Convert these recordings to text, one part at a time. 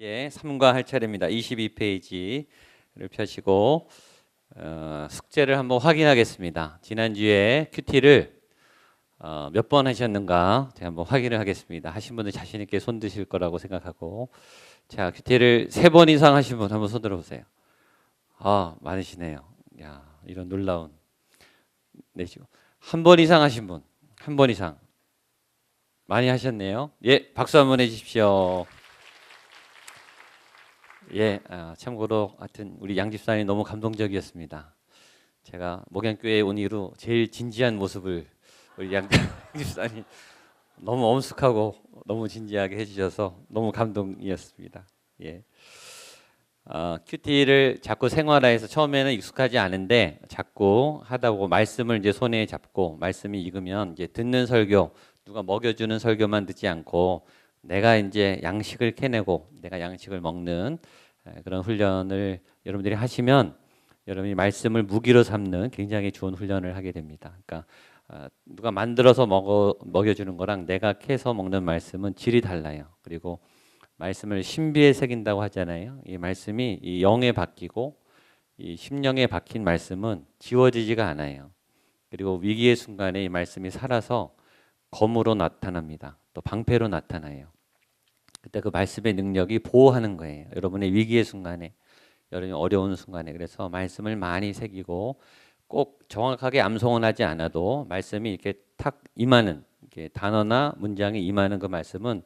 예, 삼가할 차례입니다. 22페이지를 펴시고 숙제를 한번 확인하겠습니다. 지난주에 큐티를 몇 번 하셨는가 제가 한번 확인을 하겠습니다. 하신 분들 자신 있게 손 드실 거라고 생각하고, 자, 큐티를 3번 이상 하신 분 한번 손 들어보세요. 아, 많으시네요. 야, 이런 놀라운. 내시고 한 번 이상 하신 분, 한 번 이상 많이 하셨네요. 예, 박수 한번 해주십시오. 예, 참고로 하여튼 우리 양 집사님 너무 감동적이었습니다. 제가 목양교회에 온 이후로 제일 진지한 모습을 우리 양 집사님 너무 엄숙하고 너무 진지하게 해주셔서 너무 감동이었습니다. 예, 큐티를 자꾸 생활화해서 처음에는 익숙하지 않은데 자꾸 하다 보고 말씀을 이제 손에 잡고 말씀이 익으면 이제 듣는 설교, 누가 먹여주는 설교만 듣지 않고 내가 이제 양식을 캐내고 내가 양식을 먹는 그런 훈련을 여러분들이 하시면 여러분이 말씀을 무기로 삼는 굉장히 좋은 훈련을 하게 됩니다. 그러니까 누가 만들어서 먹여주는 거랑 내가 캐서 먹는 말씀은 질이 달라요. 그리고 말씀을 신비에 새긴다고 하잖아요. 이 말씀이 이 영에 바뀌고 이 심령에 박힌 말씀은 지워지지가 않아요. 그리고 위기의 순간에 이 말씀이 살아서 검으로 나타납니다. 또 방패로 나타나요. 그때 그 말씀의 능력이 보호하는 거예요. 여러분의 위기의 순간에, 여러분이 어려운 순간에. 그래서 말씀을 많이 새기고 꼭 정확하게 암송은 하지 않아도 말씀이 이렇게 탁 임하는, 이렇게 단어나 문장이 임하는 그 말씀은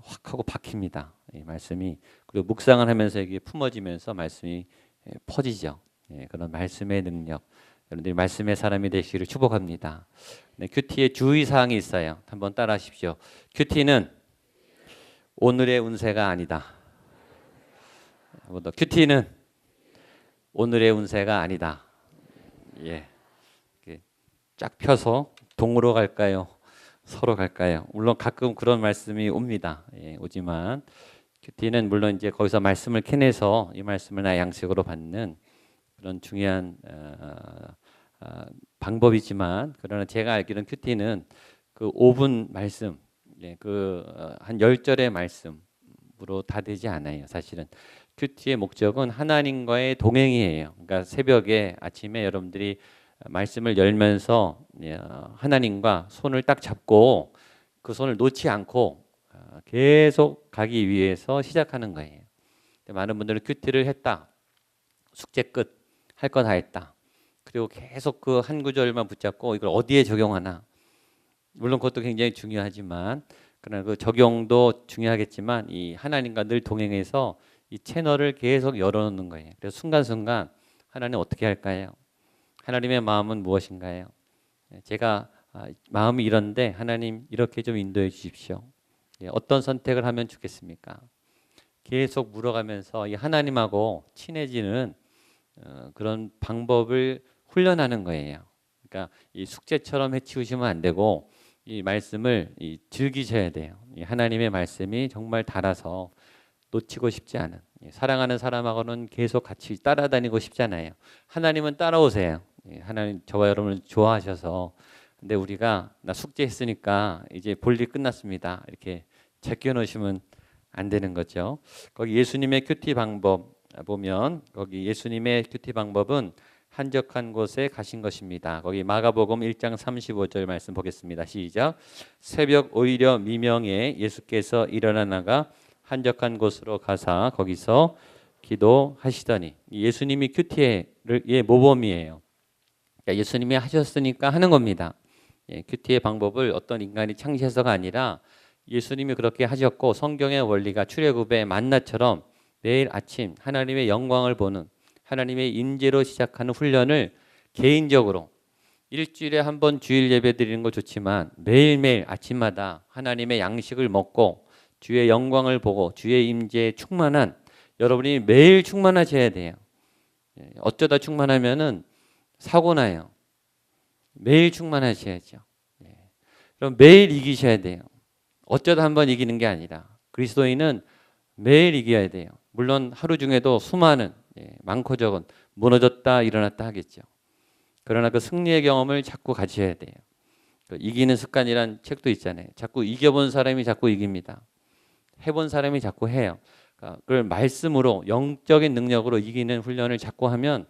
확 하고 박힙니다. 이 말씀이. 그리고 묵상을 하면서 이게 품어지면서 말씀이 퍼지죠. 그런 말씀의 능력. 여러분들이 말씀의 사람이 되시기를 축복합니다. 네, 큐티의 주의사항이 있어요. 한번 따라 하십시오. 큐티는 오늘의 운세가 아니다. 한번 더. 큐티는 오늘의 운세가 아니다. 예, 쫙 펴서 동으로 갈까요? 서로 갈까요? 물론 가끔 그런 말씀이 옵니다. 예, 오지만 큐티는 물론 이제 거기서 말씀을 캐내서 이 말씀을 나의 양식으로 받는 그런 중요한 방법이지만, 그러나 제가 알기로는 큐티는 그 5분 말씀, 한 10절의 말씀으로 다 되지 않아요. 사실은 큐티의 목적은 하나님과의 동행이에요. 그러니까 새벽에 아침에 여러분들이 말씀을 열면서 하나님과 손을 딱 잡고 그 손을 놓지 않고 계속 가기 위해서 시작하는 거예요. 많은 분들은 큐티를 했다, 숙제 끝, 할 거 다 했다, 그리고 계속 그 한 구절만 붙잡고 이걸 어디에 적용하나, 물론 그것도 굉장히 중요하지만 그러나 그 적용도 중요하겠지만 이 하나님과 늘 동행해서 이 채널을 계속 열어놓는 거예요. 그래서 순간순간 하나님 어떻게 할까요? 하나님의 마음은 무엇인가요? 제가 마음이 이런데 하나님 이렇게 좀 인도해 주십시오. 어떤 선택을 하면 좋겠습니까? 계속 물어가면서 이 하나님하고 친해지는 그런 방법을 훈련하는 거예요. 그러니까 이 숙제처럼 해치우시면 안 되고 이 말씀을 즐기셔야 돼요. 이 하나님의 말씀이 정말 달아서 놓치고 싶지 않은, 사랑하는 사람하고는 계속 같이 따라다니고 싶잖아요. 하나님은 따라오세요. 하나님 저와 여러분을 좋아하셔서. 근데 우리가 나 숙제했으니까 이제 볼일 끝났습니다, 이렇게 제껴놓으시면 안 되는 거죠. 거기 예수님의 큐티 방법 보면 거기 예수님의 큐티 방법은 한적한 곳에 가신 것입니다. 거기 마가복음 1장 35절 말씀 보겠습니다. 시작. 새벽 오히려 미명에 예수께서 일어나 나가 한적한 곳으로 가사 거기서 기도하시더니, 예수님이 큐티의 모범이에요. 그러니까 예수님이 하셨으니까 하는 겁니다. 큐티의 방법을 어떤 인간이 창시해서가 아니라 예수님이 그렇게 하셨고, 성경의 원리가 출애굽의 만나처럼 매일 아침 하나님의 영광을 보는, 하나님의 임재로 시작하는 훈련을 개인적으로 일주일에 한 번 주일 예배 드리는 거 좋지만 매일매일 아침마다 하나님의 양식을 먹고 주의 영광을 보고 주의 임재에 충만한, 여러분이 매일 충만하셔야 돼요. 어쩌다 충만하면은 사고 나요. 매일 충만하셔야죠. 그럼 매일 이기셔야 돼요. 어쩌다 한 번 이기는 게 아니라 그리스도인은 매일 이겨야 돼요. 물론 하루 중에도 수많은 많고 적은 무너졌다 일어났다 하겠죠. 그러나 그 승리의 경험을 자꾸 가지셔야 돼요. 그 이기는 습관이란 책도 있잖아요. 자꾸 이겨본 사람이 자꾸 이깁니다. 해본 사람이 자꾸 해요. 그러니까 그걸 말씀으로 영적인 능력으로 이기는 훈련을 자꾸 하면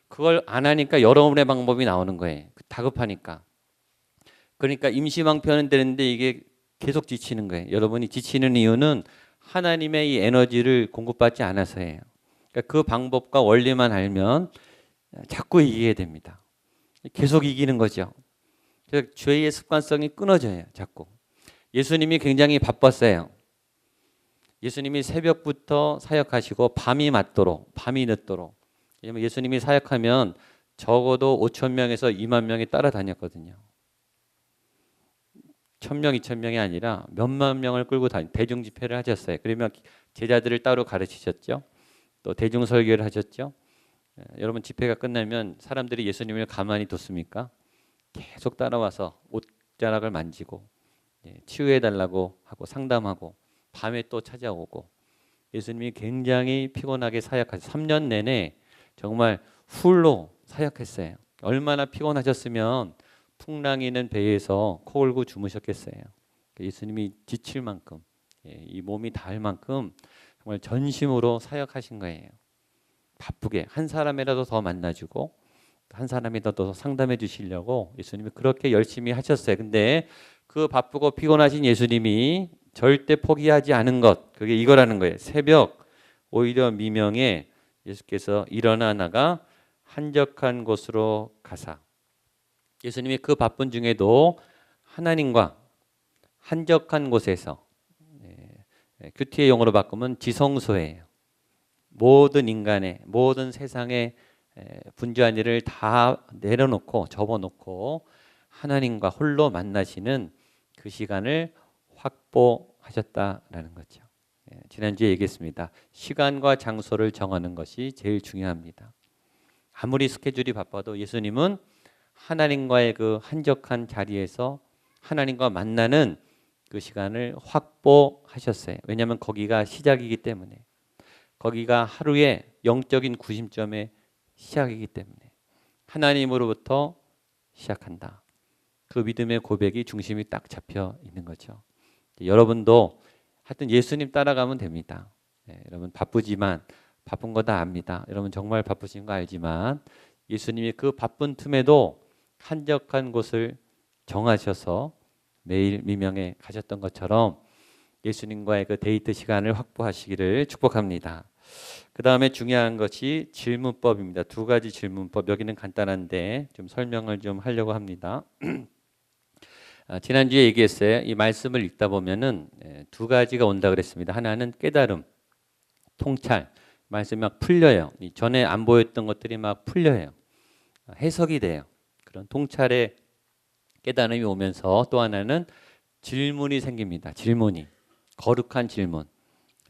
그걸 안 하니까 여러분의 방법이 나오는 거예요. 다급하니까. 그러니까 임시방편은 되는데 이게 계속 지치는 거예요. 여러분이 지치는 이유는 하나님의 이 에너지를 공급받지 않아서예요. 그러니까 그 방법과 원리만 알면 자꾸 이기게 됩니다. 계속 이기는 거죠. 그래서 죄의 습관성이 끊어져요. 자꾸. 예수님이 굉장히 바빴어요. 예수님이 새벽부터 사역하시고 밤이 맞도록, 밤이 늦도록. 왜냐면 예수님이 사역하면 적어도 5천 명에서 2만 명이 따라다녔거든요. 1,000명, 2,000명이 아니라 몇만 명을 끌고 대중 집회를 하셨어요. 그러면 제자들을 따로 가르치셨죠. 또 대중 설교를 하셨죠. 여러분 집회가 끝나면 사람들이 예수님을 가만히 뒀습니까? 계속 따라와서 옷자락을 만지고 치유해 달라고 하고 상담하고 밤에 또 찾아오고 예수님이 굉장히 피곤하게 사역하셨어요. 3년 내내 정말 훌로 사역했어요. 얼마나 피곤하셨으면 풍랑이는 배에서 코 골고 주무셨겠어요. 예수님이 지칠 만큼 이 몸이 닿을 만큼 정말 전심으로 사역하신 거예요. 바쁘게 한 사람이라도 더 만나주고 한 사람이라도 더 상담해 주시려고 예수님이 그렇게 열심히 하셨어요. 근데 그 바쁘고 피곤하신 예수님이 절대 포기하지 않은 것, 그게 이거라는 거예요. 새벽 오히려 미명에 예수께서 일어나 나가 한적한 곳으로 가사. 예수님이 그 바쁜 중에도 하나님과 한적한 곳에서, 큐티의 용어로 바꾸면 지성소예요. 모든 인간의 모든 세상의 분주한 일을 다 내려놓고 접어놓고 하나님과 홀로 만나시는 그 시간을 확보하셨다라는 거죠. 지난주에 얘기했습니다. 시간과 장소를 정하는 것이 제일 중요합니다. 아무리 스케줄이 바빠도 예수님은 하나님과의 그 한적한 자리에서 하나님과 만나는 그 시간을 확보하셨어요. 왜냐하면 거기가 시작이기 때문에. 거기가 하루의 영적인 구심점의 시작이기 때문에 하나님으로부터 시작한다. 그 믿음의 고백이 중심이 딱 잡혀 있는 거죠. 여러분도 하여튼 예수님 따라가면 됩니다. 여러분 바쁘지만 바쁜 거 다 압니다. 여러분 정말 바쁘신 거 알지만 예수님이 그 바쁜 틈에도 한적한 곳을 정하셔서 매일 미명에 가셨던 것처럼 예수님과의 그 데이트 시간을 확보하시기를 축복합니다. 그 다음에 중요한 것이 질문법입니다. 두 가지 질문법. 여기는 간단한데 좀 설명을 좀 하려고 합니다. 지난주에 얘기했어요. 이 말씀을 읽다 보면은 두 가지가 온다 그랬습니다. 하나는 깨달음, 통찰. 말씀이 막 풀려요. 전에 안 보였던 것들이 막 풀려요. 해석이 돼요. 그런 통찰의 깨달음이 오면서 또 하나는 질문이 생깁니다. 질문이. 거룩한 질문,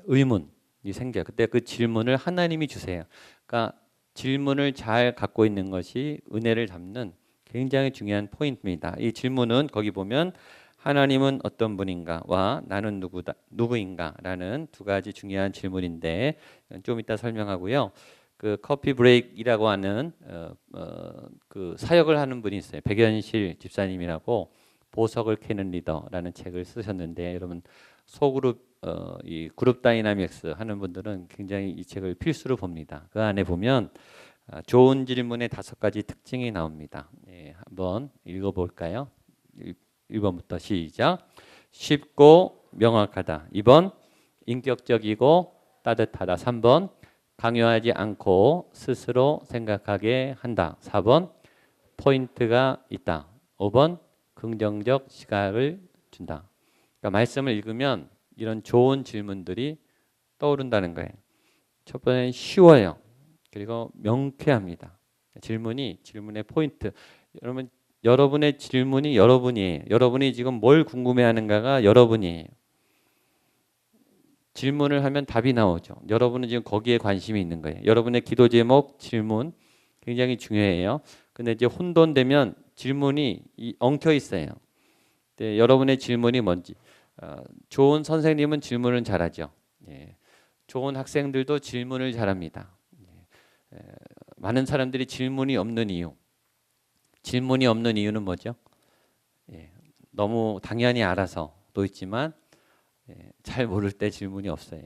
의문이 생겨요. 그때 그 질문을 하나님이 주세요. 그러니까 질문을 잘 갖고 있는 것이 은혜를 담는 굉장히 중요한 포인트입니다. 이 질문은 거기 보면 하나님은 어떤 분인가와 나는 누구인가라는 두 가지 중요한 질문인데 좀 이따 설명하고요. 그 커피 브레이크이라고 하는 그 사역을 하는 분이 있어요. 백연실 집사님이라고 보석을 캐는 리더라는 책을 쓰셨는데 여러분 소그룹 이 그룹 다이나믹스 하는 분들은 굉장히 이 책을 필수로 봅니다. 그 안에 보면 좋은 질문의 5가지 특징이 나옵니다. 한번 읽어볼까요? 1번부터 시작. 쉽고 명확하다. 2번 인격적이고 따뜻하다. 3번 강요하지 않고 스스로 생각하게 한다. 4번 포인트가 있다. 5번 긍정적 시각을 준다. 그러니까 말씀을 읽으면 이런 좋은 질문들이 떠오른다는 거예요. 첫 번째는 쉬워요. 그리고 명쾌합니다. 질문의 포인트. 여러분의 질문이 여러분이에요. 여러분이 지금 뭘 궁금해하는가가 여러분이에요. 질문을 하면 답이 나오죠. 여러분은 지금 거기에 관심이 있는 거예요. 여러분의 기도 제목, 질문 굉장히 중요해요. 근데 이제 혼돈되면 질문이 엉켜 있어요. 네, 여러분의 질문이 뭔지. 좋은 선생님은 질문을 잘하죠. 좋은 학생들도 질문을 잘합니다. 많은 사람들이 질문이 없는 이유. 질문이 없는 이유는 뭐죠? 너무 당연히 알아서도 있지만 잘 모를 때 질문이 없어요.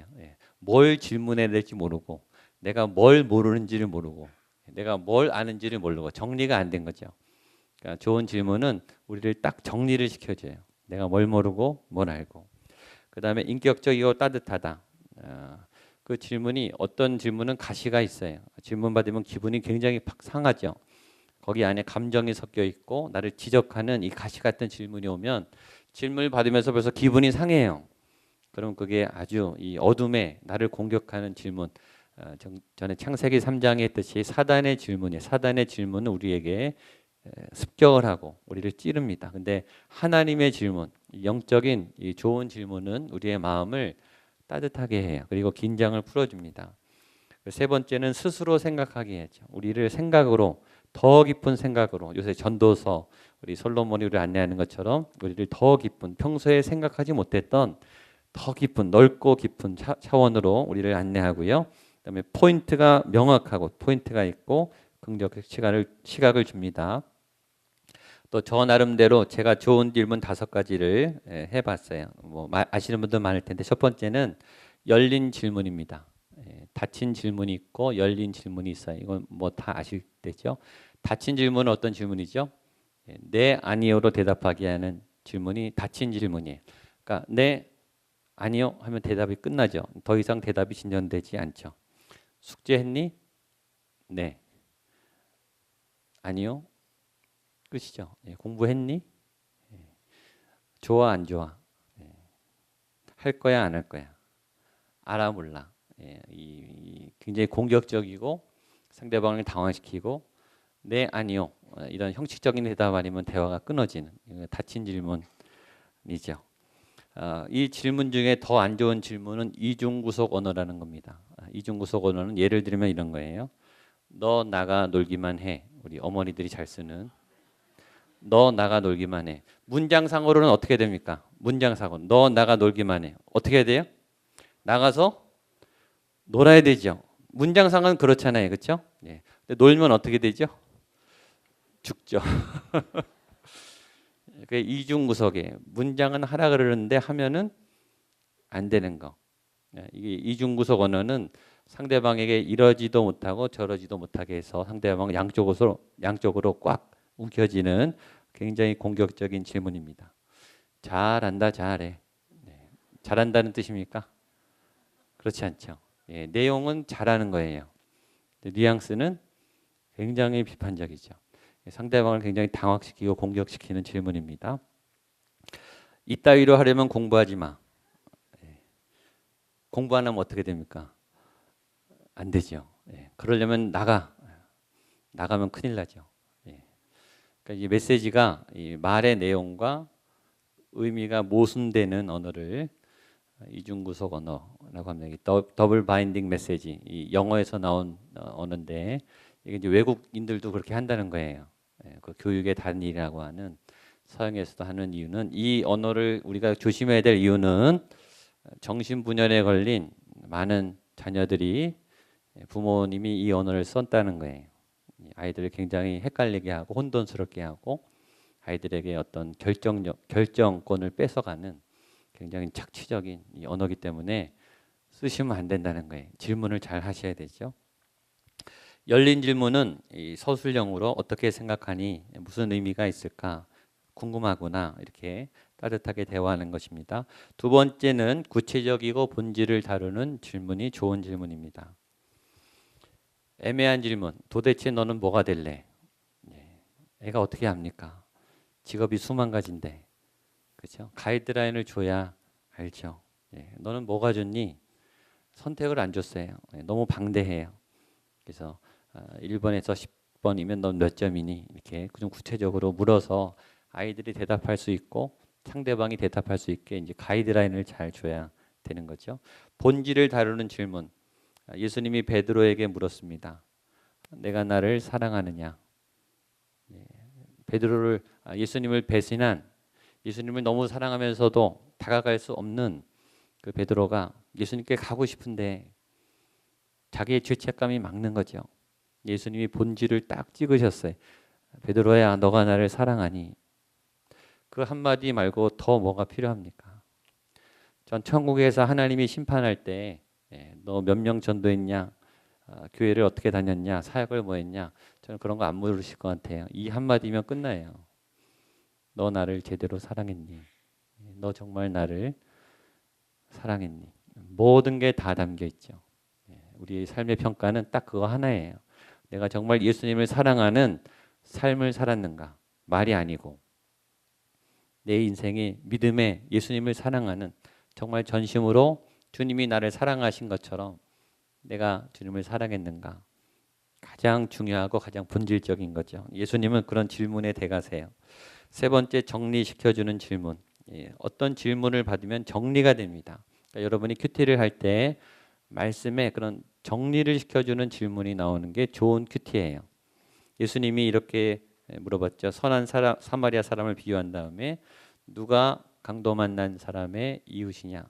뭘 질문해야 될지 모르고 내가 뭘 모르는지를 모르고 내가 뭘 아는지를 모르고 정리가 안 된 거죠. 그러니까 좋은 질문은 우리를 딱 정리를 시켜줘요. 내가 뭘 모르고 뭘 알고. 그 다음에 인격적이고 따뜻하다. 그 질문이 어떤 질문은 가시가 있어요. 질문 받으면 기분이 굉장히 팍 상하죠. 거기 안에 감정이 섞여 있고 나를 지적하는 이 가시 같은 질문이 오면 질문을 받으면서 벌써 기분이 상해요. 그럼 그게 아주 이 어둠에 나를 공격하는 질문. 전에 창세기 3장에 했듯이 사단의 질문이에요. 사단의 질문은 우리에게 습격을 하고 우리를 찌릅니다. 근데 하나님의 질문, 영적인 이 좋은 질문은 우리의 마음을 따뜻하게 해요. 그리고 긴장을 풀어줍니다. 세 번째는 스스로 생각하게 하죠. 우리를 생각으로 더 깊은 생각으로 요새 전도서 우리 솔로몬이 우리를 안내하는 것처럼 우리를 더 깊은 평소에 생각하지 못했던 더 깊은 넓고 깊은 차원으로 우리를 안내하고요. 그다음에 포인트가 명확하고 포인트가 있고 긍정적 시각을 줍니다. 또 저 나름대로 제가 좋은 질문 5가지를 해봤어요. 뭐 아시는 분들 많을 텐데 첫 번째는 열린 질문입니다. 닫힌 질문이 있고 열린 질문이 있어요. 이건 뭐 다 아실 테죠. 닫힌 질문은 어떤 질문이죠? 네, 아니요로 대답하게 하는 질문이 닫힌 질문이에요. 그러니까 네, 아니요 하면 대답이 끝나죠. 더 이상 대답이 진전되지 않죠. 숙제했니? 네. 아니요. 끝이죠. 공부했니? 좋아 안 좋아? 할 거야 안 할 거야? 알아 몰라? 굉장히 공격적이고 상대방을 당황시키고 네 아니요 이런 형식적인 대답 아니면 대화가 끊어지는 닫힌 질문이죠. 이 질문 중에 더 안 좋은 질문은 이중구속 언어라는 겁니다. 이중구속 언어는 예를 들면 이런 거예요. 너 나가 놀기만 해. 우리 어머니들이 잘 쓰는 너 나가 놀기만 해. 문장상으로는 어떻게 됩니까? 문장상으로 너 나가 놀기만 해. 어떻게 해야 돼요? 나가서 놀아야 되죠. 문장상은 그렇잖아요. 그렇죠? 예. 근데 놀면 어떻게 되죠? 죽죠. 그 이중구석에 문장은 하라 그러는데 하면은 안 되는 거. 이게 이중구석 언어는 상대방에게 이러지도 못하고 저러지도 못하게 해서 상대방 양쪽으로 꽉 움켜쥐는 굉장히 공격적인 질문입니다. 잘한다, 잘해. 네. 잘한다는 뜻입니까? 그렇지 않죠. 내용은 잘하는 거예요. 뉘앙스는 굉장히 비판적이죠. 상대방을 굉장히 당황시키고 공격시키는 질문입니다. 이따위로 하려면 공부하지 마. 공부 안 하면 어떻게 됩니까? 안 되죠. 그러려면 나가면 큰일 나죠. 그러니까 이 메시지가 이 말의 내용과 의미가 모순되는 언어를 이중구속 언어라고 합니다. 더블 바인딩 메시지, 이 영어에서 나온 언어인데 이게 이제 외국인들도 그렇게 한다는 거예요. 그 교육의 단일이라고 하는 서양에서도 하는 이유는 이 언어를 우리가 조심해야 될 이유는 정신분열에 걸린 많은 자녀들이 부모님이 이 언어를 썼다는 거예요. 아이들을 굉장히 헷갈리게 하고 혼돈스럽게 하고 아이들에게 어떤 결정권을 뺏어가는 굉장히 착취적인 이 언어이기 때문에 쓰시면 안 된다는 거예요. 질문을 잘 하셔야 되죠. 열린 질문은 이 서술형으로 어떻게 생각하니 무슨 의미가 있을까 궁금하구나 이렇게 따뜻하게 대화하는 것입니다. 두 번째는 구체적이고 본질을 다루는 질문이 좋은 질문입니다. 애매한 질문. 도대체 너는 뭐가 될래? 애가 어떻게 합니까? 직업이 수만 가지인데, 그렇죠? 가이드라인을 줘야 알죠. 너는 뭐가 좋니? 선택을 안 줬어요. 너무 방대해요. 그래서 1번에서 10번이면 넌 몇 점이니? 이렇게 좀 구체적으로 물어서 아이들이 대답할 수 있고 상대방이 대답할 수 있게 이제 가이드라인을 잘 줘야 되는 거죠. 본질을 다루는 질문. 예수님이 베드로에게 물었습니다. 내가 나를 사랑하느냐? 베드로를 예수님을 배신한 예수님을 너무 사랑하면서도 다가갈 수 없는 그 베드로가 예수님께 가고 싶은데 자기의 죄책감이 막는 거죠. 예수님이 본질을 딱 찍으셨어요. 베드로야, 너가 나를 사랑하니? 그 한마디 말고 더 뭐가 필요합니까? 전 천국에서 하나님이 심판할 때 너 몇 명 전도했냐? 교회를 어떻게 다녔냐? 사역을 뭐 했냐? 저는 그런 거 안 물으실 것 같아요. 이 한마디면 끝나요. 너 나를 제대로 사랑했니? 너 정말 나를 사랑했니? 모든 게 다 담겨 있죠. 우리의 삶의 평가는 딱 그거 하나예요. 내가 정말 예수님을 사랑하는 삶을 살았는가? 말이 아니고 내 인생이 믿음에 예수님을 사랑하는 정말 전심으로 주님이 나를 사랑하신 것처럼 내가 주님을 사랑했는가? 가장 중요하고 가장 본질적인 거죠. 예수님은 그런 질문에 대가세요. 세 번째, 정리시켜주는 질문. 어떤 질문을 받으면 정리가 됩니다. 그러니까 여러분이 큐티를 할 때 말씀에 그런 정리를 시켜주는 질문이 나오는 게 좋은 큐티예요. 예수님이 이렇게 물어봤죠. 선한 사람, 사마리아 사람을 비유한 다음에 누가 강도 만난 사람의 이웃이냐?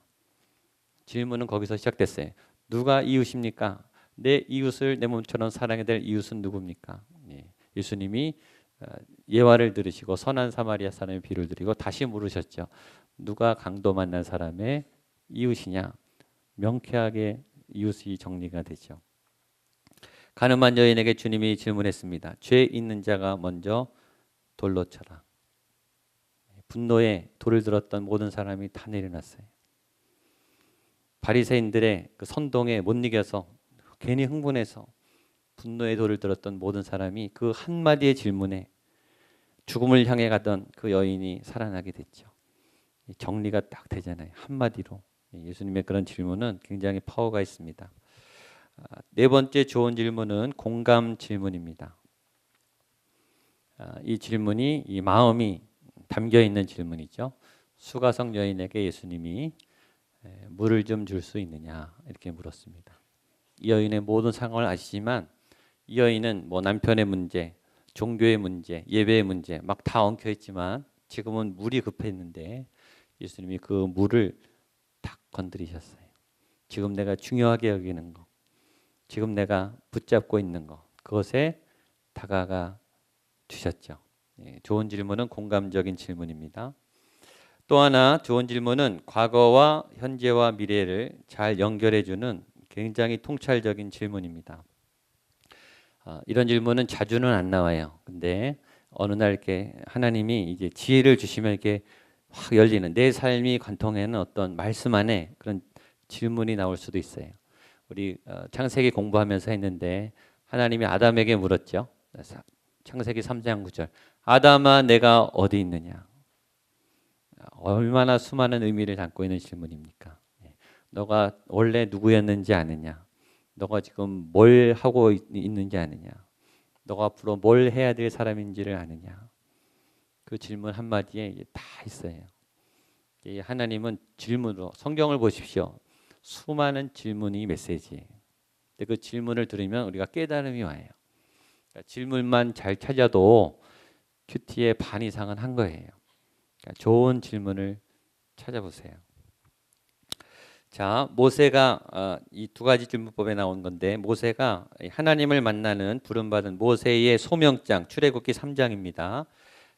질문은 거기서 시작됐어요. 누가 이웃입니까? 내 이웃을 내 몸처럼 사랑해야 될 이웃은 누굽니까? 예수님이 예화를 들으시고 선한 사마리아 사람의 비유를 드리고 다시 물으셨죠. 누가 강도 만난 사람의 이웃이냐? 명쾌하게 이웃이 정리가 되죠. 가늠한 여인에게 주님이 질문했습니다. 죄 있는 자가 먼저 돌로 쳐라. 분노에 돌을 들었던 모든 사람이 다 내려놨어요. 바리새인들의 그 선동에 못 이겨서 괜히 흥분해서 분노의 돌을 들었던 모든 사람이 그 한마디의 질문에 죽음을 향해 가던 그 여인이 살아나게 됐죠. 정리가 딱 되잖아요. 한마디로. 예수님의 그런 질문은 굉장히 파워가 있습니다. 네 번째 좋은 질문은 공감 질문입니다. 이 질문이 이 마음이 담겨 있는 질문이죠. 수가성 여인에게 예수님이 물을 좀 줄 수 있느냐 이렇게 물었습니다. 이 여인의 모든 상황을 아시지만 이 여인은 뭐 남편의 문제, 종교의 문제, 예배의 문제 막 다 엉켜 있지만 지금은 물이 급했는데 예수님이 그 물을 딱 건드리셨어요. 지금 내가 중요하게 여기는 거, 지금 내가 붙잡고 있는 거, 그것에 다가가 주셨죠. 좋은 질문은 공감적인 질문입니다. 또 하나 좋은 질문은 과거와 현재와 미래를 잘 연결해주는 굉장히 통찰적인 질문입니다. 이런 질문은 자주는 안 나와요. 근데 어느 날 이렇게 하나님이 이제 지혜를 주시면 이렇게 확 열리는 내 삶이 관통하는 어떤 말씀 안에 그런 질문이 나올 수도 있어요. 우리 창세기 공부하면서 했는데 하나님이 아담에게 물었죠. 창세기 3장 9절. 아담아 내가 어디 있느냐? 얼마나 수많은 의미를 담고 있는 질문입니까? 너가 원래 누구였는지 아느냐? 너가 지금 뭘 하고 있는지 아느냐? 너가 앞으로 뭘 해야 될 사람인지를 아느냐? 그 질문 한마디에 다 있어요. 하나님은 질문으로 성경을 보십시오. 수많은 질문이 메시지예요. 근데 그 질문을 들으면 우리가 깨달음이 와요. 그러니까 질문만 잘 찾아도 큐티의 반 이상은 한 거예요. 그러니까 좋은 질문을 찾아보세요. 자, 모세가 이 두 가지 질문법에 나온 건데 모세가 하나님을 만나는 부름받은 모세의 소명장 출애굽기 3장입니다.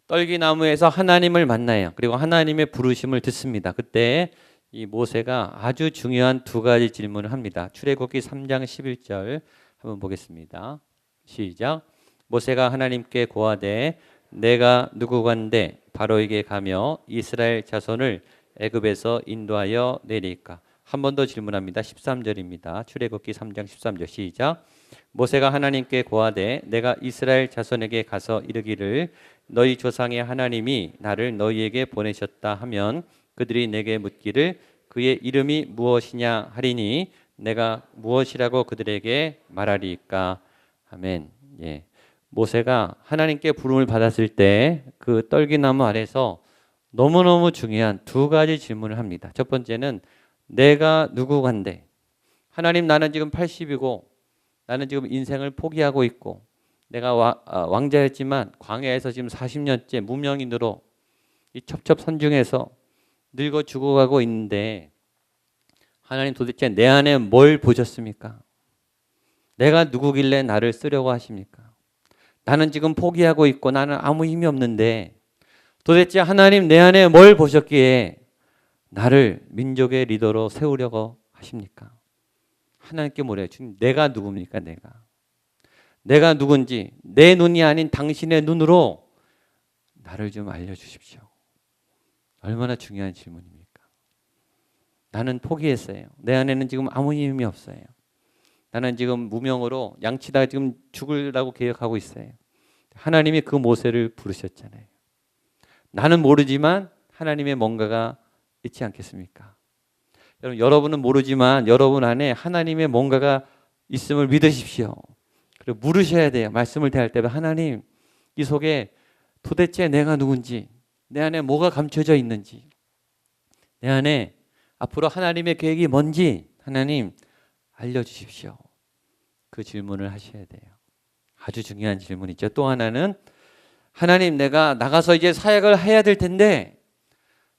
떨기나무에서 하나님을 만나요. 그리고 하나님의 부르심을 듣습니다. 그때 이 모세가 아주 중요한 두 가지 질문을 합니다. 출애굽기 3장 11절 한번 보겠습니다. 시작. 모세가 하나님께 고하되 내가 누구간데 바로에게 가며 이스라엘 자손을 애굽에서 인도하여 내리까. 한 번 더 질문합니다. 13절입니다. 출애굽기 3장 13절 시작. 모세가 하나님께 고하되 내가 이스라엘 자손에게 가서 이르기를 너희 조상의 하나님이 나를 너희에게 보내셨다 하면 그들이 내게 묻기를 그의 이름이 무엇이냐 하리니 내가 무엇이라고 그들에게 말하리까. 아멘. 예. 모세가 하나님께 부름을 받았을 때 그 떨기나무 아래서 너무너무 중요한 두 가지 질문을 합니다. 첫 번째는 내가 누구간데? 하나님 나는 지금 80이고 나는 지금 인생을 포기하고 있고 내가 왕자였지만 광야에서 지금 40년째 무명인으로 이 첩첩산중에서 늙어 죽어가고 있는데 하나님 도대체 내 안에 뭘 보셨습니까? 내가 누구길래 나를 쓰려고 하십니까? 나는 지금 포기하고 있고 나는 아무 힘이 없는데 도대체 하나님 내 안에 뭘 보셨기에 나를 민족의 리더로 세우려고 하십니까? 하나님께 뭐래요? 주님, 내가 누굽니까? 내가 누군지 내 눈이 아닌 당신의 눈으로 나를 좀 알려주십시오. 얼마나 중요한 질문입니까? 나는 포기했어요. 내 안에는 지금 아무 힘이 없어요. 나는 지금 무명으로 양치다 지금 죽으려고 계획하고 있어요. 하나님이 그 모세를 부르셨잖아요. 나는 모르지만 하나님의 뭔가가 있지 않겠습니까? 여러분은 모르지만 여러분 안에 하나님의 뭔가가 있음을 믿으십시오. 그리고 물으셔야 돼요. 말씀을 대할 때 하나님, 이 속에 도대체 내가 누군지, 내 안에 뭐가 감춰져 있는지, 내 안에 앞으로 하나님의 계획이 뭔지 하나님 알려주십시오. 그 질문을 하셔야 돼요. 아주 중요한 질문이죠. 또 하나는 하나님, 내가 나가서 이제 사역을 해야 될 텐데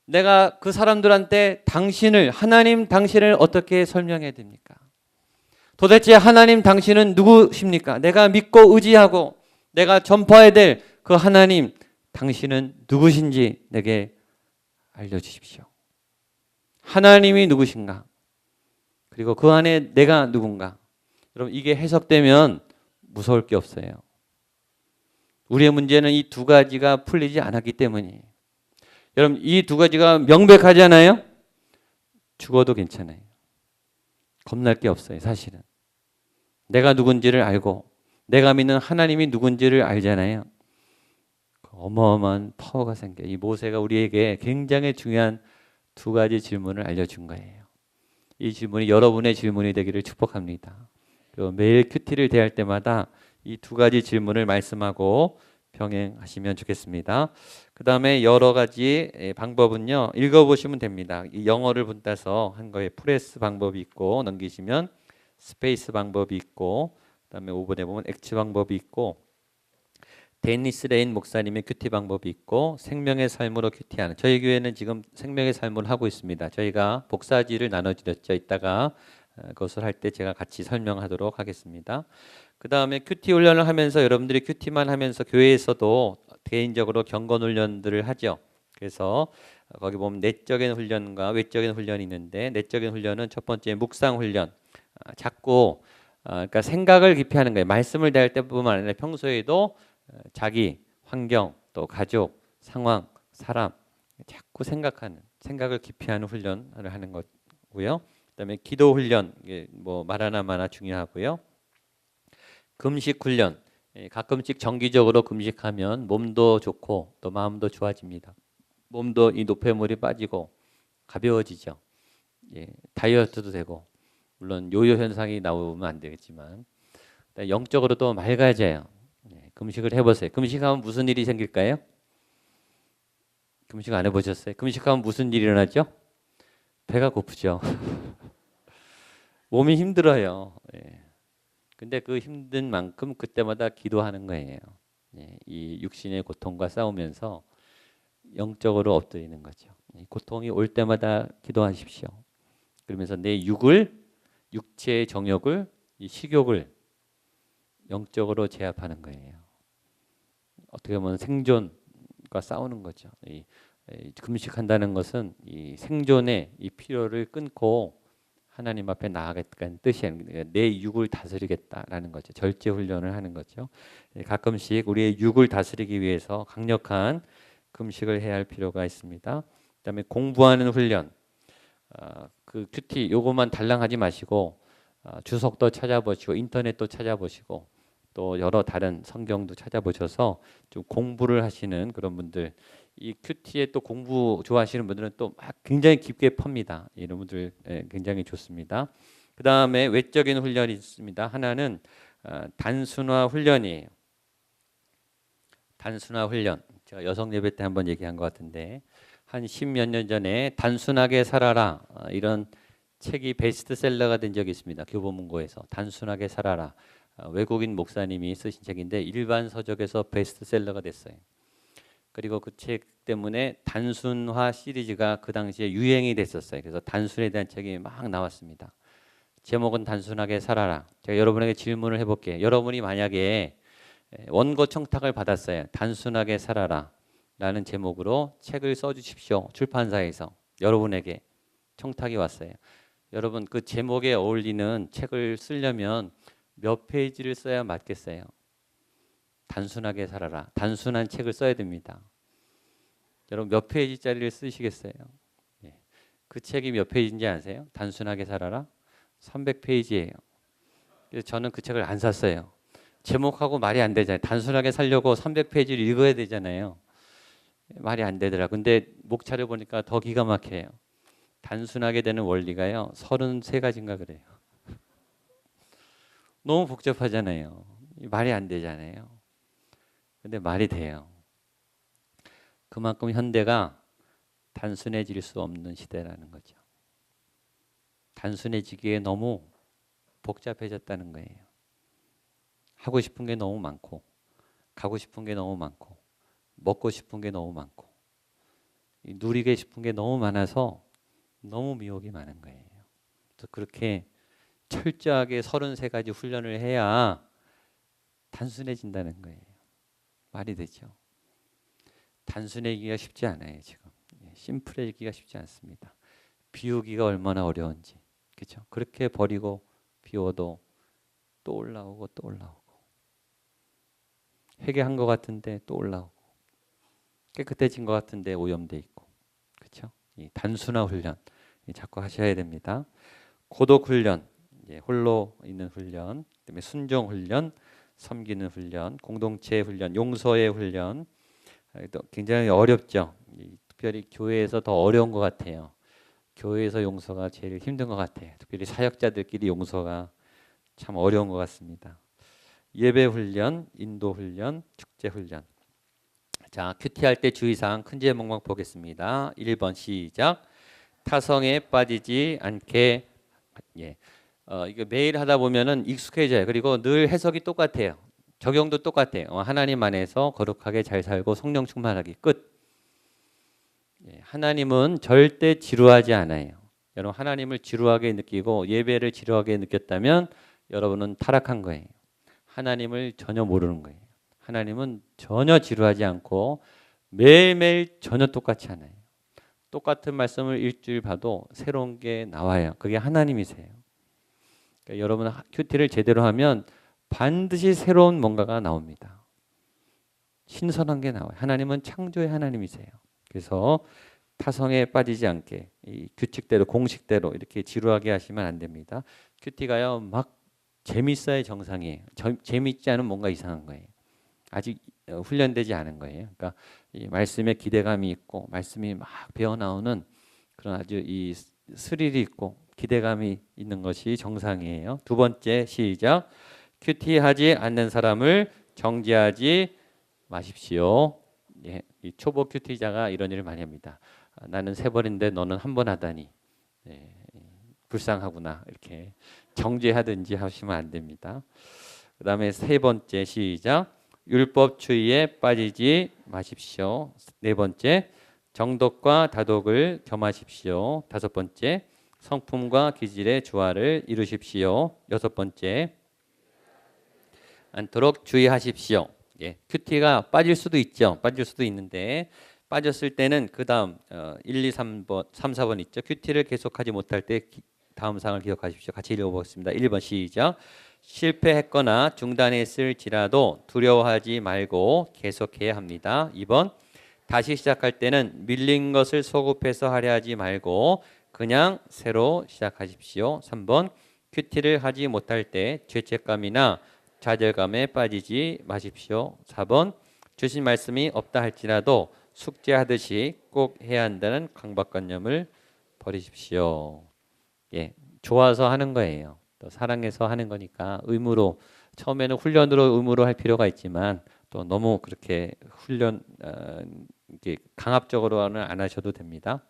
내가 그 사람들한테 하나님 당신을 어떻게 설명해야 됩니까? 도대체 하나님 당신은 누구십니까? 내가 믿고 의지하고 내가 전파해야 될 그 하나님 당신은 누구신지 내게 알려주십시오. 하나님이 누구신가? 그리고 그 안에 내가 누군가? 여러분, 이게 해석되면 무서울 게 없어요. 우리의 문제는 이 두 가지가 풀리지 않았기 때문이에요. 여러분, 이 두 가지가 명백하잖아요. 죽어도 괜찮아요. 겁날 게 없어요, 사실은. 내가 누군지를 알고 내가 믿는 하나님이 누군지를 알잖아요. 어마어마한 파워가 생겨요. 이 모세가 우리에게 굉장히 중요한 두 가지 질문을 알려준 거예요. 이 질문이 여러분의 질문이 되기를 축복합니다. 매일 큐티를 대할 때마다 이 두 가지 질문을 말씀하고 병행하시면 좋겠습니다. 그 다음에 여러 가지 방법은요, 읽어보시면 됩니다. 이 영어를 본따서 한 거에 프레스 방법이 있고, 넘기시면 스페이스 방법이 있고, 그 다음에 5번에 보면 엑츠 방법이 있고, 데니스 레인 목사님의 큐티 방법이 있고, 생명의 삶으로 큐티하는, 저희 교회는 지금 생명의 삶을 하고 있습니다. 저희가 복사지를 나눠드렸죠. 이따가 그것을 할 때 제가 같이 설명하도록 하겠습니다. 그 다음에 큐티 훈련을 하면서 여러분들이 큐티만 하면서 교회에서도 개인적으로 경건 훈련들을 하죠. 그래서 거기 보면 내적인 훈련과 외적인 훈련이 있는데, 내적인 훈련은 첫 번째 묵상 훈련, 자꾸 그러니까 생각을 깊이 하는 거예요. 말씀을 대할 때뿐만 아니라 평소에도 자기, 환경, 또 가족, 상황, 사람 자꾸 생각을 깊이 하는 훈련을 하는 거고요. 그다음에 기도 훈련, 뭐 말하나 마나 중요하고요. 금식 훈련, 가끔씩 정기적으로 금식하면 몸도 좋고 또 마음도 좋아집니다. 몸도 이 노폐물이 빠지고 가벼워지죠. 다이어트도 되고, 물론 요요 현상이 나오면 안 되겠지만 영적으로도 맑아져요. 금식을 해보세요. 금식하면 무슨 일이 생길까요? 금식 안 해보셨어요? 금식하면 무슨 일이 일어나죠? 배가 고프죠. 몸이 힘들어요. 근데 그 힘든 만큼 그때마다 기도하는 거예요. 이 육신의 고통과 싸우면서 영적으로 엎드리는 거죠. 고통이 올 때마다 기도하십시오. 그러면서 내 육체의 정욕을, 이 식욕을 영적으로 제압하는 거예요. 어떻게 보면 생존과 싸우는 거죠. 금식한다는 것은 이 생존의 이 필요를 끊고 하나님 앞에 나아가겠다는 뜻이에요. 내 육을 다스리겠다라는 거죠. 절제 훈련을 하는 거죠. 가끔씩 우리의 육을 다스리기 위해서 강력한 금식을 해야 할 필요가 있습니다. 그다음에 공부하는 훈련. 그 큐티 요것만 달랑하지 마시고 주석도 찾아보시고 인터넷도 찾아보시고 또 여러 다른 성경도 찾아보셔서 좀 공부를 하시는 그런 분들, 이 큐티에 또 공부 좋아하시는 분들은 또 막 굉장히 깊게 팝니다. 이런 분들 굉장히 좋습니다. 그 다음에 외적인 훈련이 있습니다. 하나는 단순화 훈련이에요. 단순화 훈련. 제가 여성 예배 때 한번 얘기한 것 같은데, 한 10몇 년 전에 단순하게 살아라, 이런 책이 베스트셀러가 된 적이 있습니다. 교보문고에서. 단순하게 살아라. 외국인 목사님이 쓰신 책인데 일반 서적에서 베스트셀러가 됐어요. 그리고 그 책 때문에 단순화 시리즈가 그 당시에 유행이 됐었어요. 그래서 단순에 대한 책이 막 나왔습니다. 제목은 단순하게 살아라. 제가 여러분에게 질문을 해볼게요. 여러분이 만약에 원고 청탁을 받았어요. 단순하게 살아라 라는 제목으로 책을 써주십시오. 출판사에서 여러분에게 청탁이 왔어요. 여러분 그 제목에 어울리는 책을 쓰려면 몇 페이지를 써야 맞겠어요? 단순하게 살아라. 단순한 책을 써야 됩니다. 여러분 몇 페이지짜리를 쓰시겠어요? 예. 그 책이 몇 페이지인지 아세요? 단순하게 살아라. 300페이지예요. 그래서 저는 그 책을 안 샀어요. 제목하고 말이 안 되잖아요. 단순하게 살려고 300페이지를 읽어야 되잖아요. 말이 안 되더라. 근데 목차를 보니까 더 기가 막혀요. 단순하게 되는 원리가요. 33가지인가 그래요. 너무 복잡하잖아요. 말이 안 되잖아요. 근데 말이 돼요. 그만큼 현대가 단순해질 수 없는 시대라는 거죠. 단순해지기에 너무 복잡해졌다는 거예요. 하고 싶은 게 너무 많고, 가고 싶은 게 너무 많고, 먹고 싶은 게 너무 많고, 누리고 싶은 게 너무 많아서 너무 미혹이 많은 거예요. 그래서 그렇게 철저하게 33가지 훈련을 해야 단순해진다는 거예요. 말이 되죠. 단순해지기가 쉽지 않아요. 지금 심플해지기가 쉽지 않습니다. 비우기가 얼마나 어려운지, 그렇죠? 그렇게 버리고 비워도 또 올라오고 또 올라오고, 회개한 것 같은데 또 올라오고, 깨끗해진 것 같은데 오염돼 있고, 그렇죠? 이 단순한 훈련 자꾸 하셔야 됩니다. 고독 훈련, 홀로 있는 훈련, 그다음에 순종 훈련, 섬기는 훈련, 공동체 훈련, 용서의 훈련. 또 굉장히 어렵죠. 특별히 교회에서 더 어려운 것 같아요. 교회에서 용서가 제일 힘든 것 같아요. 특별히 사역자들끼리 용서가 참 어려운 것 같습니다. 예배 훈련, 인도 훈련, 축제 훈련. 자, 큐티 할 때 주의사항 큰 제목만 보겠습니다. 1번 시작. 타성에 빠지지 않게. 이거 매일 하다 보면은 익숙해져요. 그리고 늘 해석이 똑같아요. 적용도 똑같아요. 하나님 안에서 거룩하게 잘 살고 성령 충만하기 끝. 하나님은 절대 지루하지 않아요. 여러분 하나님을 지루하게 느끼고 예배를 지루하게 느꼈다면 여러분은 타락한 거예요. 하나님을 전혀 모르는 거예요. 하나님은 전혀 지루하지 않고 매일매일 전혀 똑같지 않아요. 똑같은 말씀을 일주일 봐도 새로운 게 나와요. 그게 하나님이세요. 그러니까 여러분 큐티를 제대로 하면 반드시 새로운 뭔가가 나옵니다. 신선한 게 나와요. 하나님은 창조의 하나님이세요. 그래서 타성에 빠지지 않게 이 규칙대로 공식대로 이렇게 지루하게 하시면 안 됩니다. 큐티가요 막 재밌어야 정상이에요. 재밌지 않으면 뭔가 이상한 거예요. 아직 훈련되지 않은 거예요. 그러니까 이 말씀에 기대감이 있고 말씀이 막 배어 나오는 그런 아주 이 스릴이 있고 기대감이 있는 것이 정상이에요. 두 번째 시작. 큐티하지 않는 사람을 정죄하지 마십시오. 이 초보 큐티자가 이런 일을 많이 합니다. 나는 세 번인데 너는 한 번 하다니 불쌍하구나 이렇게 정죄하든지 하시면 안 됩니다. 그 다음에 세 번째 시작. 율법주의에 빠지지 마십시오. 네 번째 정독과 다독을 겸하십시오. 다섯 번째 성품과 기질의 조화를 이루십시오. 여섯 번째 않도록 주의하십시오. 큐티가 빠질 수도 있죠. 빠질 수도 있는데 빠졌을 때는 그 다음 1, 2, 3번, 3, 4번 있죠. 큐티를 계속하지 못할 때 다음 사항을 기억하십시오. 같이 읽어보겠습니다. 1번 시작. 실패했거나 중단했을지라도 두려워하지 말고 계속해야 합니다. 2번 다시 시작할 때는 밀린 것을 소급해서 하려 하지 말고 그냥 새로 시작하십시오. 3번 큐티를 하지 못할 때 죄책감이나 좌절감에 빠지지 마십시오. 4번 주신 말씀이 없다 할지라도 숙제하듯이 꼭 해야 한다는 강박관념을 버리십시오. 좋아서 하는 거예요. 또 사랑해서 하는 거니까 의무로 처음에는 훈련으로 의무로 할 필요가 있지만 또 너무 그렇게 훈련 이렇게 강압적으로는 안 하셔도 됩니다.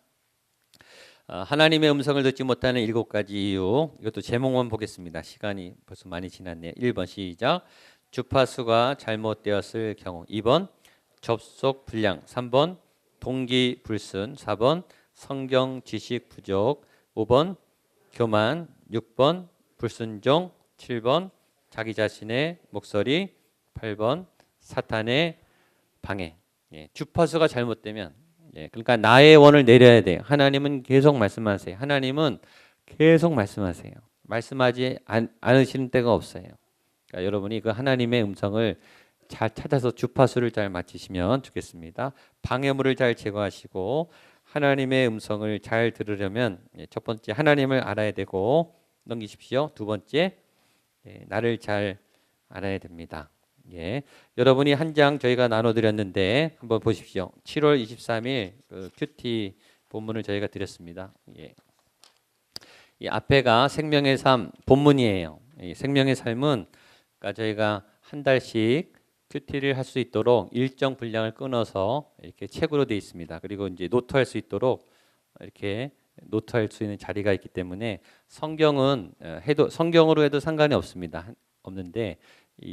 하나님의 음성을 듣지 못하는 7가지 이유. 이것도 제목만 보겠습니다. 시간이 벌써 많이 지났네요. 1번 시작. 주파수가 잘못되었을 경우. 2번 접속 불량. 3번 동기 불순. 4번 성경 지식 부족. 5번 교만. 6번 불순종. 7번 자기 자신의 목소리. 8번 사탄의 방해. 주파수가 잘못되면 그러니까 나의 원을 내려야 돼요. 하나님은 계속 말씀하세요. 하나님은 계속 말씀하세요. 말씀하지 않으시는 때가 없어요. 그러니까 여러분이 그 하나님의 음성을 잘 찾아서 주파수를 잘 맞추시면 좋겠습니다. 방해물을 잘 제거하시고 하나님의 음성을 잘 들으려면 첫 번째 하나님을 알아야 되고 넘기십시오. 두 번째 나를 잘 알아야 됩니다. 예, 여러분이 한 장 저희가 나눠드렸는데 한번 보십시오. 7월 23일 그 큐티 본문을 저희가 드렸습니다. 예. 이 앞에가 생명의 삶 본문이에요. 이 생명의 삶은 그러니까 저희가 한 달씩 큐티를 할 수 있도록 일정 분량을 끊어서 이렇게 책으로 되어 있습니다. 그리고 이제 노트할 수 있도록 이렇게 노트할 수 있는 자리가 있기 때문에 성경은 해도 성경으로 해도 상관이 없습니다. 없는데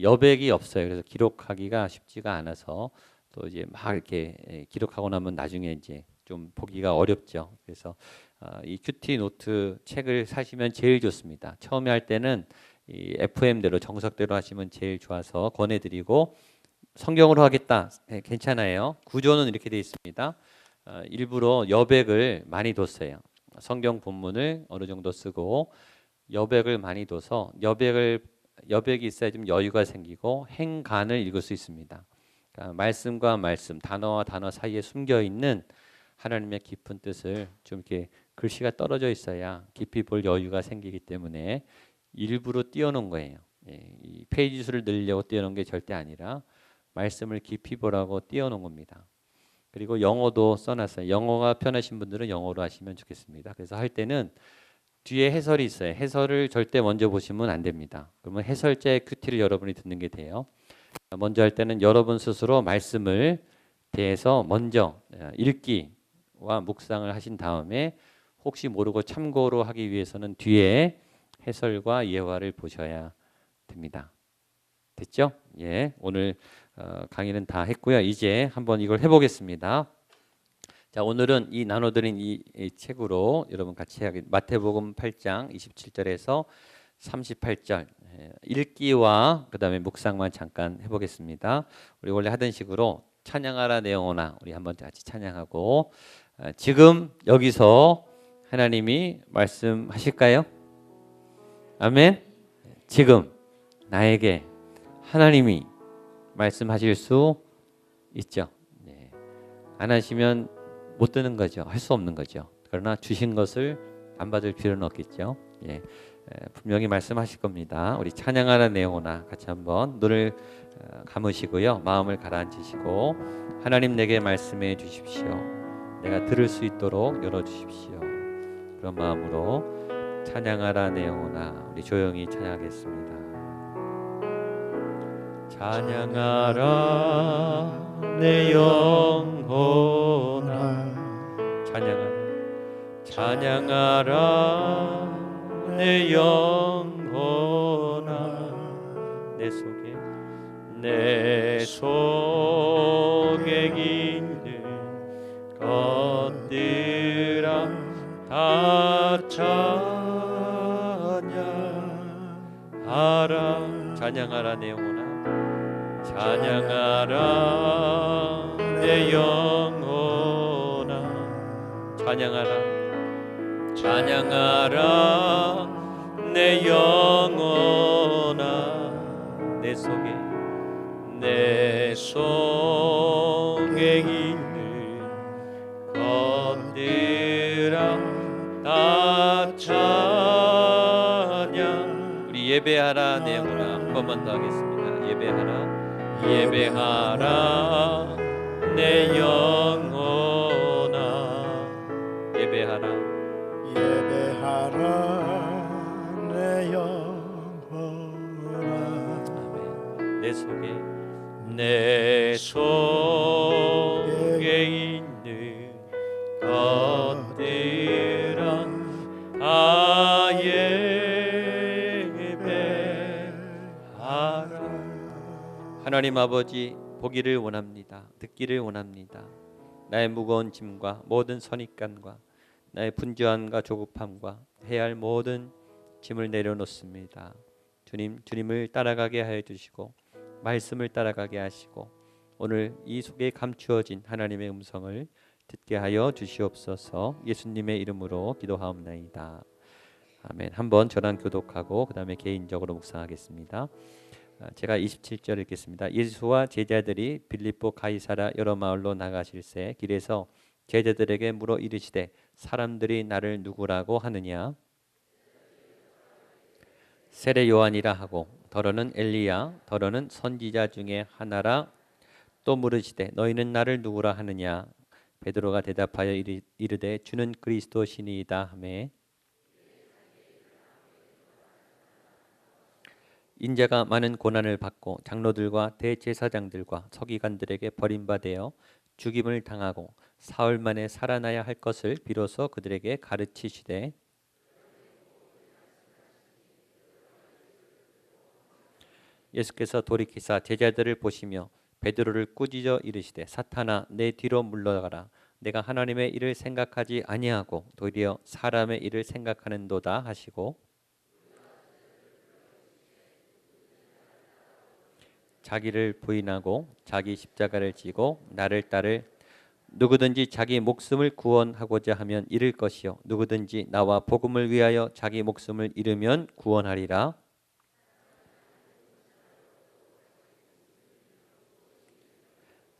여백이 없어요. 그래서 기록하기가 쉽지가 않아서 또 이제 막 이렇게 기록하고 나면 나중에 이제 좀 보기가 어렵죠. 그래서 이 큐티 노트 책을 사시면 제일 좋습니다. 처음에 할 때는 이 FM대로 정석대로 하시면 제일 좋아서 권해드리고 성경으로 하겠다 괜찮아요. 구조는 이렇게 되어 있습니다. 일부러 여백을 많이 뒀어요. 성경 본문을 어느 정도 쓰고 여백을 많이 둬서 여백이 있어야 좀 여유가 생기고 행간을 읽을 수 있습니다. 그러니까 말씀과 말씀, 단어와 단어 사이에 숨겨 있는 하나님의 깊은 뜻을 좀 이렇게 글씨가 떨어져 있어야 깊이 볼 여유가 생기기 때문에 일부러 띄워놓은 거예요. 이 페이지 수를 늘리려고 띄워놓은 게 절대 아니라 말씀을 깊이 보라고 띄워놓은 겁니다. 그리고 영어도 써놨어요. 영어가 편하신 분들은 영어로 하시면 좋겠습니다. 그래서 할 때는 뒤에 해설이 있어요. 해설을 절대 먼저 보시면 안 됩니다. 그러면 해설자의 큐티를 여러분이 듣는 게 돼요. 먼저 할 때는 여러분 스스로 말씀을 대해서 먼저 읽기와 묵상을 하신 다음에 혹시 모르고 참고로 하기 위해서는 뒤에 해설과 예화를 보셔야 됩니다. 됐죠? 예, 오늘 강의는 다 했고요. 이제 한번 이걸 해보겠습니다. 자, 오늘은 이 나눠드린 이 책으로 여러분 같이 하게 마태복음 8장 27절에서 38절 읽기와 그다음에 묵상만 잠깐 해보겠습니다. 우리 원래 하던 식으로 찬양하라 내 영혼아 우리 한번 같이 찬양하고 지금 여기서 하나님이 말씀하실까요? 아멘. 지금 나에게 하나님이 말씀하실 수 있죠. 네. 안 하시면 못 드는 거죠. 할 수 없는 거죠. 그러나 주신 것을 안 받을 필요는 없겠죠. 예. 분명히 말씀하실 겁니다. 우리 찬양하라 내 영혼아 같이 한번 눈을 감으시고요. 마음을 가라앉히시고 하나님 내게 말씀해 주십시오. 내가 들을 수 있도록 열어주십시오. 그런 마음으로 찬양하라 내 영혼아 우리 조용히 찬양하겠습니다. 찬양하라 내 영혼아 찬양하라 내 영혼아 내 속에 있는 것들아 다 찬양하라 내 영혼아 찬양하라 내 영혼아 찬양하라 내 영혼아 내 속에 있는 것들아 다 찬양 우리 예배하라 내 영혼아 한 번만 더 하겠습니다. 예배하라 내 영혼아 예배하라 내 영혼아 아멘. 내 속에 있는 것들아 다 예배하라 하나님 아버지 보기를 원합니다. 듣기를 원합니다. 나의 무거운 짐과 모든 선입관과 나의 분주함과 조급함과 해야 할 모든 짐을 내려놓습니다. 주님을 따라가게 하여 주시고 말씀을 따라가게 하시고 오늘 이 속에 감추어진 하나님의 음성을 듣게 하여 주시옵소서. 예수님의 이름으로 기도하옵나이다. 아멘. 한번 저랑 교독하고 그다음에 개인적으로 묵상하겠습니다. 제가 27절 읽겠습니다. 예수와 제자들이 빌립보 가이사라 여러 마을로 나가실새 길에서 제자들에게 물어 이르시되 사람들이 나를 누구라고 하느냐? 세례 요한이라 하고 더러는 엘리야 더러는 선지자 중에 하나라 또 물으시되 너희는 나를 누구라 하느냐? 베드로가 대답하여 이르되 주는 그리스도시니이다 하매 인자가 많은 고난을 받고 장로들과 대제사장들과 서기관들에게 버림받아 죽임을 당하고 사흘 만에 살아나야 할 것을 비로소 그들에게 가르치시되 예수께서 돌이키사 제자들을 보시며 베드로를 꾸짖어 이르시되 사탄아 내 뒤로 물러가라 내가 하나님의 일을 생각하지 아니하고 도리어 사람의 일을 생각하는도다 하시고 자기를 부인하고 자기 십자가를 지고 나를 따를 누구든지 자기 목숨을 구원하고자 하면 잃을 것이요 누구든지 나와 복음을 위하여 자기 목숨을 잃으면 구원하리라.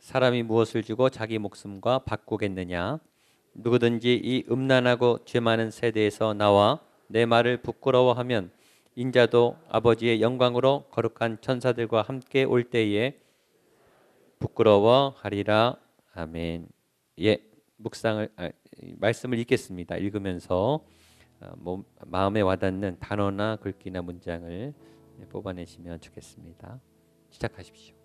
사람이 무엇을 주고 자기 목숨과 바꾸겠느냐? 누구든지 이 음란하고 죄 많은 세대에서 나와 내 말을 부끄러워하면 인자도 아버지의 영광으로 거룩한 천사들과 함께 올 때에 부끄러워하리라. 아멘. 예, 말씀을 읽겠습니다. 읽으면서 마음에 와닿는 단어나 글귀나 문장을 뽑아내시면 좋겠습니다. 시작하십시오.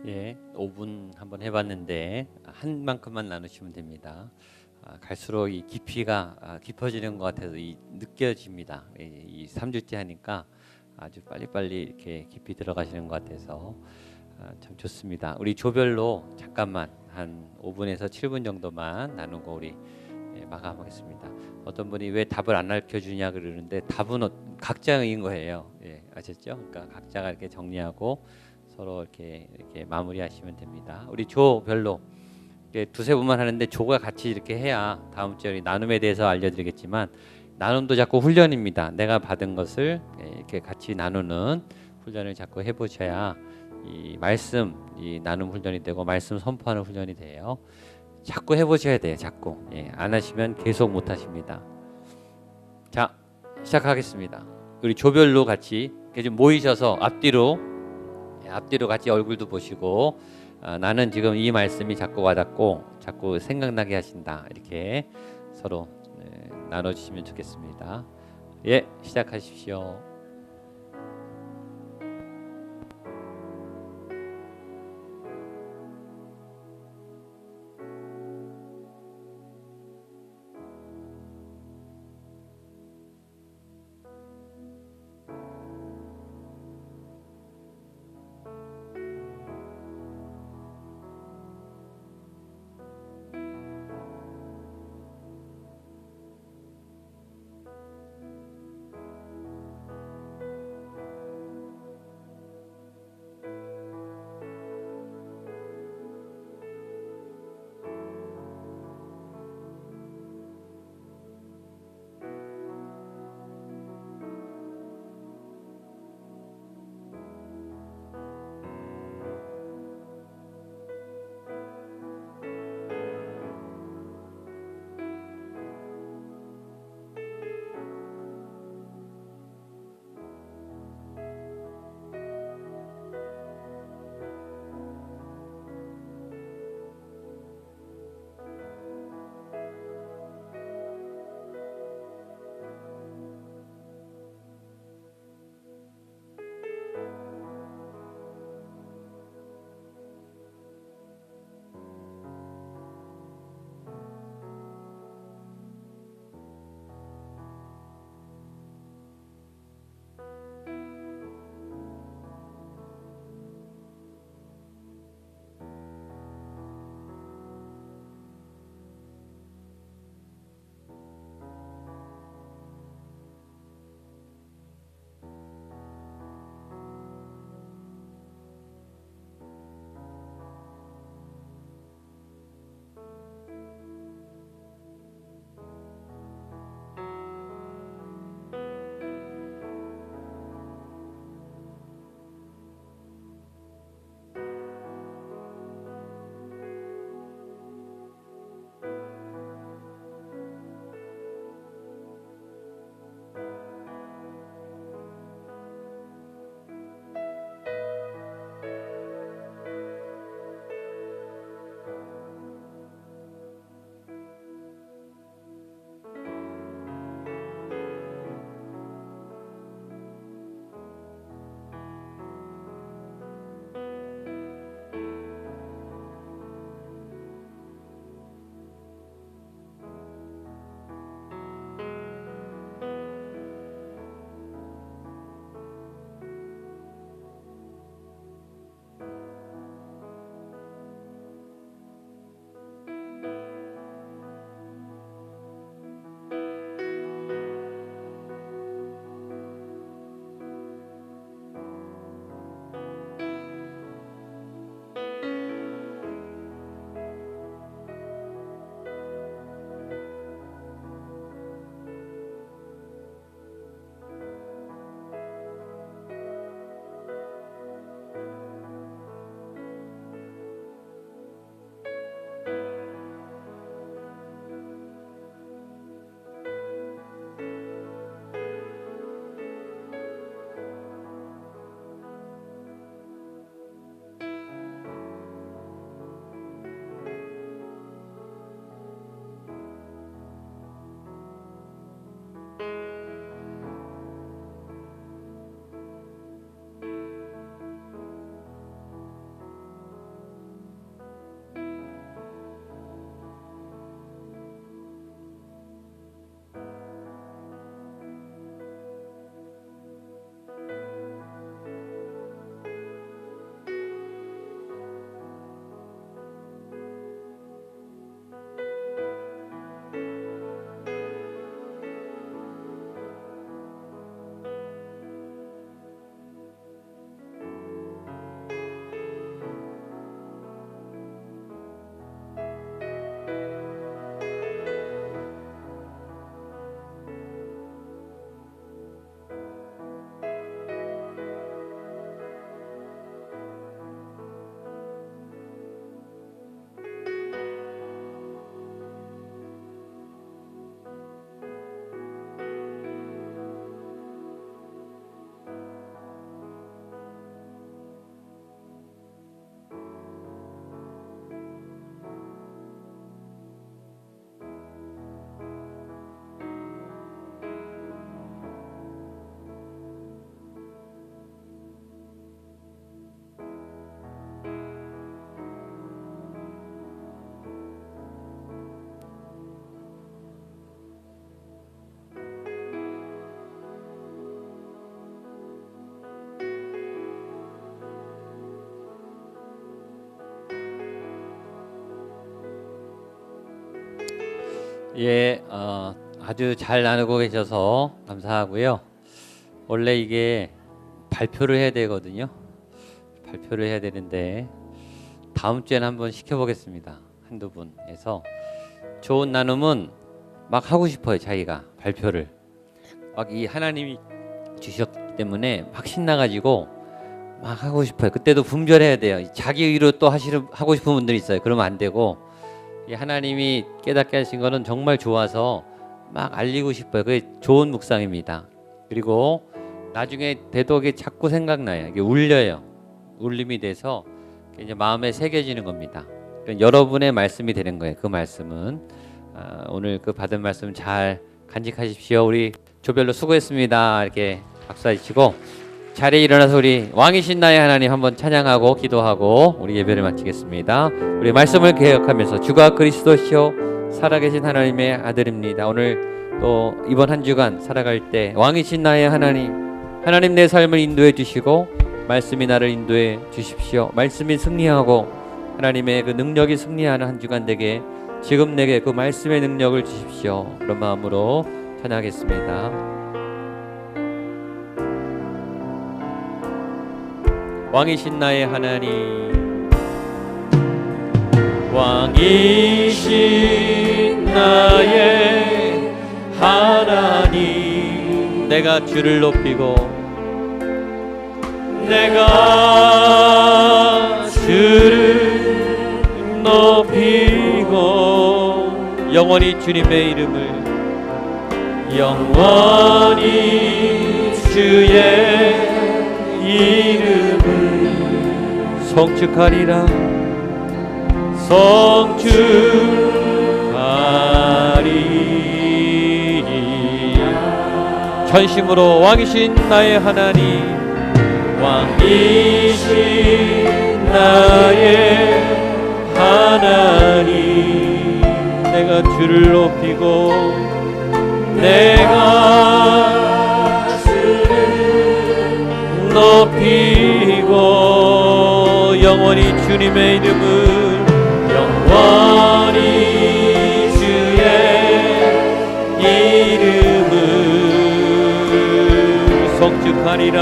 예, 5분 한번 해봤는데 한 만큼만 나누시면 됩니다. 갈수록 이 깊이가 깊어지는 것 같아서 느껴집니다. 이 3주째 하니까 아주 빨리빨리 이렇게 깊이 들어가시는 것 같아서 참 좋습니다. 우리 조별로 잠깐만 한 5분에서 7분 정도만 나누고 우리 마감하겠습니다. 어떤 분이 왜 답을 안 알려주냐 그러는데 답은 각자인 거예요. 예, 아셨죠? 그러니까 각자가 이렇게 정리하고 서로 이렇게 마무리하시면 됩니다. 우리 조별로 두세 분만 하는데 조가 같이 이렇게 해야 다음 주에 나눔에 대해서 알려드리겠지만 나눔도 자꾸 훈련입니다. 내가 받은 것을 이렇게 같이 나누는 훈련을 자꾸 해보셔야 이 말씀 이 나눔 훈련이 되고 말씀 선포하는 훈련이 돼요. 자꾸 해보셔야 돼요. 자꾸 안 하시면 계속 못 하십니다. 자, 시작하겠습니다. 우리 조별로 같이 좀 모이셔서 앞뒤로 같이 얼굴도 보시고 나는 지금 이 말씀이 자꾸 와닿고 자꾸 생각나게 하신다. 이렇게 서로 나눠주시면 좋겠습니다. 예, 시작하십시오. 예, 아주 잘 나누고 계셔서 감사하고요. 원래 이게 발표를 해야 되거든요. 발표를 해야 되는데 다음 주에는 한번 시켜보겠습니다. 한두 분에서 좋은 나눔은 막 하고 싶어요. 자기가 발표를 막 이 하나님이 주셨기 때문에 막 신나가지고 막 하고 싶어요. 그때도 분별해야 돼요. 자기 의로 또 하고 싶은 분들이 있어요. 그러면 안 되고 이 하나님이 깨닫게 하신 거는 정말 좋아서 막 알리고 싶어요. 그게 좋은 묵상입니다. 그리고 나중에 대독이 자꾸 생각나요. 이게 울려요. 울림이 돼서 이제 마음에 새겨지는 겁니다. 그러니까 여러분의 말씀이 되는 거예요. 그 말씀은 오늘 그 받은 말씀 잘 간직하십시오. 우리 조별로 수고했습니다. 이렇게 박수하시고 자리에 일어나서 우리 왕이신 나의 하나님 한번 찬양하고 기도하고 우리 예배를 마치겠습니다. 우리 말씀을 개혁하면서 주가 그리스도시요 살아계신 하나님의 아들입니다. 오늘 또 이번 한 주간 살아갈 때 왕이신 나의 하나님 내 삶을 인도해 주시고 말씀이 나를 인도해 주십시오. 말씀이 승리하고 하나님의 그 능력이 승리하는 한 주간 되게 지금 내게 그 말씀의 능력을 주십시오. 그런 마음으로 찬양하겠습니다. 왕이신 나의 하나님, 왕이신 나의 하나님, 내가 주를 높이고 내가 주를 높이고 영원히 주님의 이름을 영원히 주의 이름을 성축하리라 성축하리라 전심으로 왕이신 나의 하나님 왕이신 나의 하나님 내가 주를 높이고 내가 주를 높이고 영원히 주님의 이름을 영원히 주의 이름을 성축하리라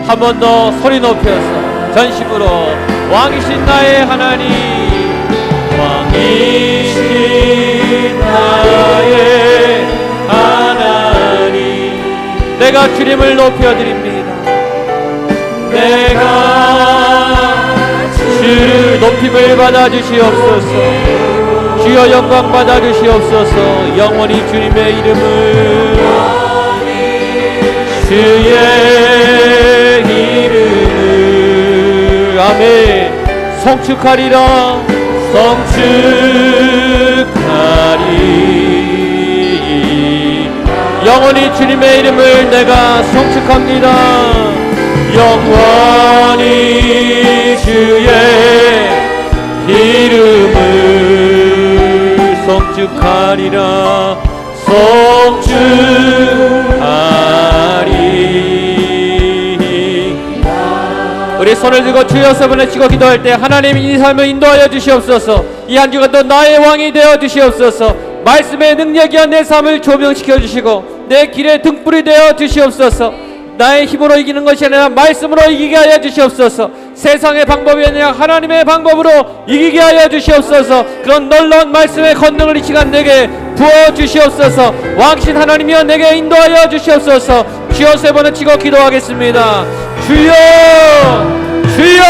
한 번 더 소리 높여서 전심으로 왕이신 나의 하나님 왕이신 나의 하나님 내가 주님을 높여드립니다. 내가 주를 높임을 받아주시옵소서. 주여 영광 받아주시옵소서. 영원히 주님의 이름을 주의 이름을 아멘 성축하리라 성축하리 영원히 주님의 이름을 내가 성축합니다. 영원히 주의 이름을 성축하리라 성축하리 우리 손을 들고 주여 세번을 치고 기도할 때 하나님 이 삶을 인도하여 주시옵소서. 이 한 주간도 나의 왕이 되어 주시옵소서. 말씀의 능력이야 내 삶을 조명시켜 주시고 내 길에 등불이 되어 주시옵소서. 나의 힘으로 이기는 것이 아니라 말씀으로 이기게 하여 주시옵소서. 세상의 방법이 아니라 하나님의 방법으로 이기게 하여 주시옵소서. 그런 놀라운 말씀의 권능을 이 시간 내게 부어 주시옵소서. 왕신 하나님이여 내게 인도하여 주시옵소서. 주여 세 번을 치고 기도하겠습니다. 주여 주여